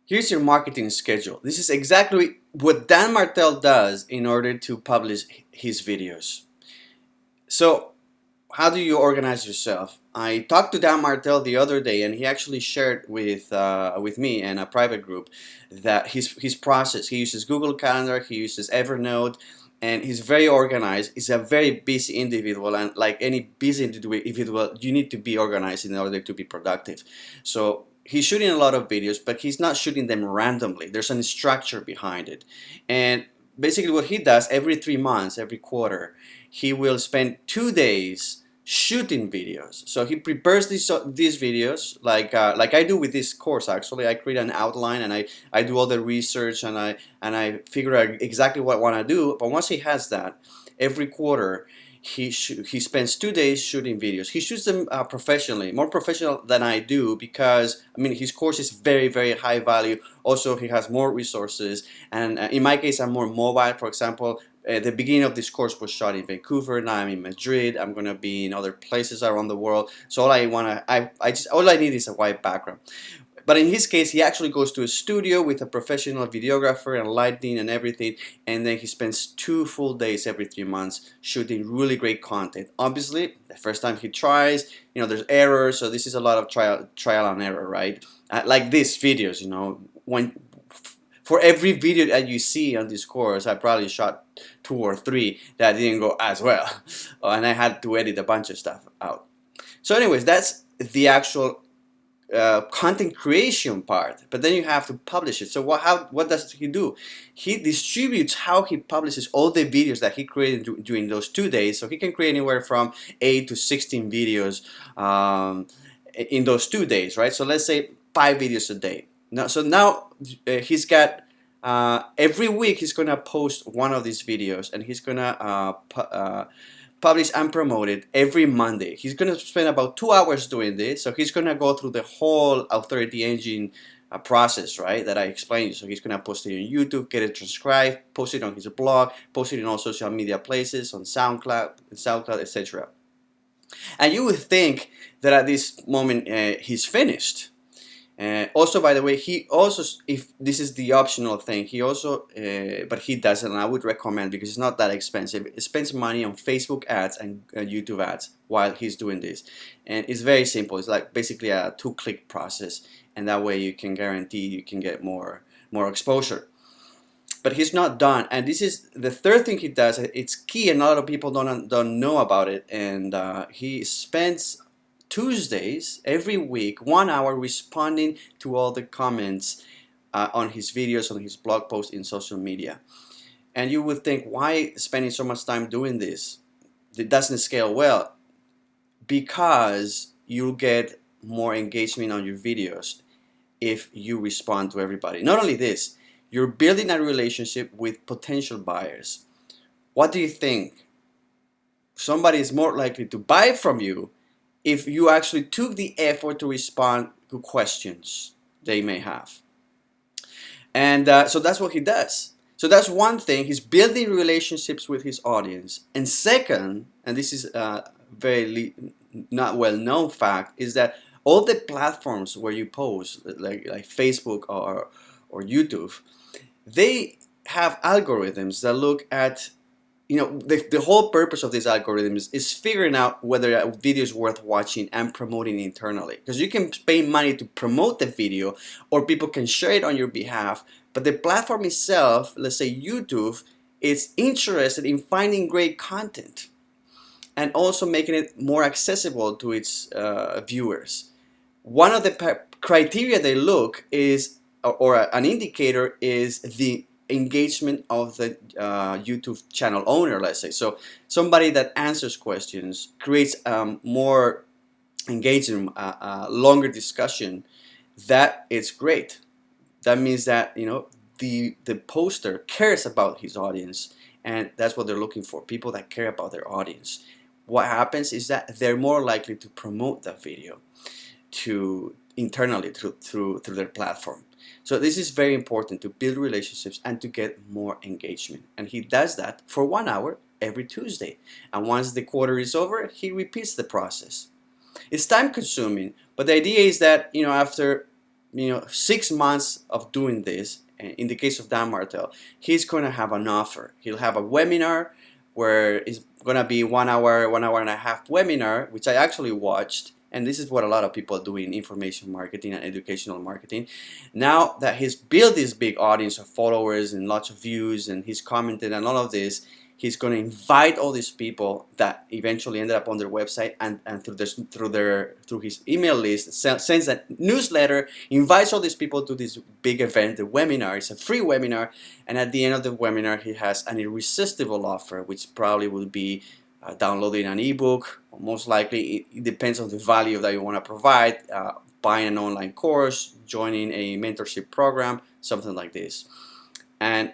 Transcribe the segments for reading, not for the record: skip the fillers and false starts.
Here's your marketing schedule. This is exactly what Dan Martell does in order to publish his videos. So, how do you organize yourself? I talked to Dan Martell the other day, and he actually shared with me and a private group that his process. He uses Google Calendar, he uses Evernote, and he's very organized. He's a very busy individual, and like any busy individual, you need to be organized in order to be productive. So he's shooting a lot of videos, but he's not shooting them randomly. There's a structure behind it, and basically what he does every 3 months, every quarter, he will spend 2 days shooting videos. So he prepares these videos like I do with this course. Actually, I create an outline and I do all the research and I figure out exactly what I want to do. But once he has that, every quarter he spends 2 days shooting videos. He shoots them professionally, more professional than I do, because I mean his course is very high value. Also, he has more resources, and in my case, I'm more mobile. For example, the beginning of this course was shot in Vancouver. Now I'm in Madrid. I'm gonna be in other places around the world. So all I need is a white background. But in his case, he actually goes to a studio with a professional videographer and lighting and everything, and then he spends 2 full days every 3 months shooting really great content. Obviously, the first time he tries, there's errors, so this is a lot of trial and error, right? Like these videos, when for every video that you see on this course, I probably shot 2 or 3 that didn't go as well, and I had to edit a bunch of stuff out. So, anyways, that's the actual content creation part, but then you have to publish it. So what does he do? He distributes how he publishes all the videos that he created during those 2 days. So he can create anywhere from 8 to 16 videos in those 2 days, right? So let's say 5 videos a day. Now he's got every week he's gonna post one of these videos, and he's gonna publish and promote it every Monday. He's going to spend about 2 hours doing this. So he's going to go through the whole Authority Engine process, right, that I explained. So he's going to post it on YouTube, get it transcribed, post it on his blog, post it in all social media places, on SoundCloud, etc. And you would think that at this moment he's finished. Also, by the way, he also, if this is the optional thing, he also, but he doesn't, and I would recommend, because it's not that expensive. He spends money on Facebook ads and YouTube ads while he's doing this, and it's very simple. It's like basically a 2-click process, and that way you can guarantee you can get more exposure. But he's not done, and this is the third thing he does. It's key, and a lot of people don't know about it, and he spends Tuesdays every week 1 hour responding to all the comments on his videos, on his blog posts in social media. And you would think, why spending so much time doing this? It doesn't scale well. Because you'll get more engagement on your videos if you respond to everybody. Not only this, you're building a relationship with potential buyers. What do you think? Somebody is more likely to buy from you if you actually took the effort to respond to questions they may have. And so that's what he does. So that's one thing. He's building relationships with his audience. And second, and this is a very not well known fact, is that all the platforms where you post, like Facebook or YouTube, they have algorithms that look at, the whole purpose of these algorithms is figuring out whether a video is worth watching and promoting internally. Because you can pay money to promote the video, or people can share it on your behalf, but the platform itself, let's say YouTube, is interested in finding great content and also making it more accessible to its viewers. One of the criteria they look is, or an indicator, is the engagement of the YouTube channel owner, let's say. So somebody that answers questions, creates more engagement, longer discussion, that is great. That means that the poster cares about his audience, and that's what they're looking for, people that care about their audience. What happens is that they're more likely to promote that video internally through their platform. So this is very important, to build relationships and to get more engagement. And he does that for 1 hour every Tuesday. And once the quarter is over, he repeats the process. It's time consuming, but the idea is that after 6 months of doing this, in the case of Dan Martell, he's going to have an offer. He'll have a webinar where it's going to be 1 hour, 1 hour and a half webinar, which I actually watched. And this is what a lot of people do in information marketing and educational marketing. Now that he's built this big audience of followers and lots of views, and he's commented and all of this, he's going to invite all these people that eventually ended up on their website and through his email list, sends a newsletter, invites all these people to this big event, the webinar. It's a free webinar, and at the end of the webinar, he has an irresistible offer, which probably will be downloading an ebook. Most likely, it depends on the value that you want to provide, buying an online course, joining a mentorship program, something like this. And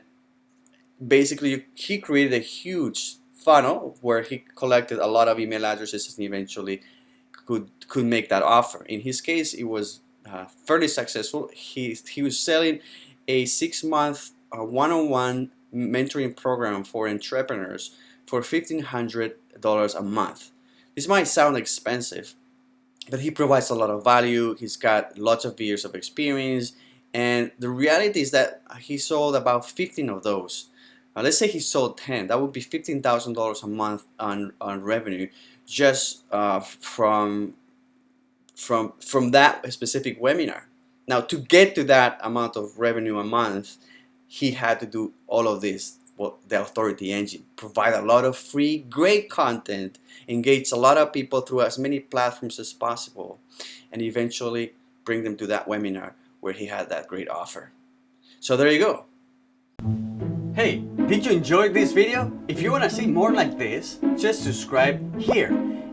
basically, he created a huge funnel where he collected a lot of email addresses and eventually could make that offer. In his case, it was fairly successful. He was selling a 6-month one-on-one mentoring program for entrepreneurs for $1,500 a month. This might sound expensive, but he provides a lot of value. He's got lots of years of experience, and the reality is that he sold about 15 of those. Let's say he sold 10. That would be $15,000 a month on revenue just from that specific webinar. Now, to get to that amount of revenue a month, he had to do all of this. Well, the authority engine, provide a lot of free, great content, engage a lot of people through as many platforms as possible, and eventually bring them to that webinar where he had that great offer. So there you go. Hey, did you enjoy this video? If you want to see more like this, just subscribe here.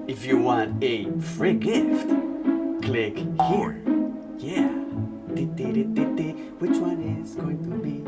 If you want a free gift, click here. Yeah. Which one is going to be?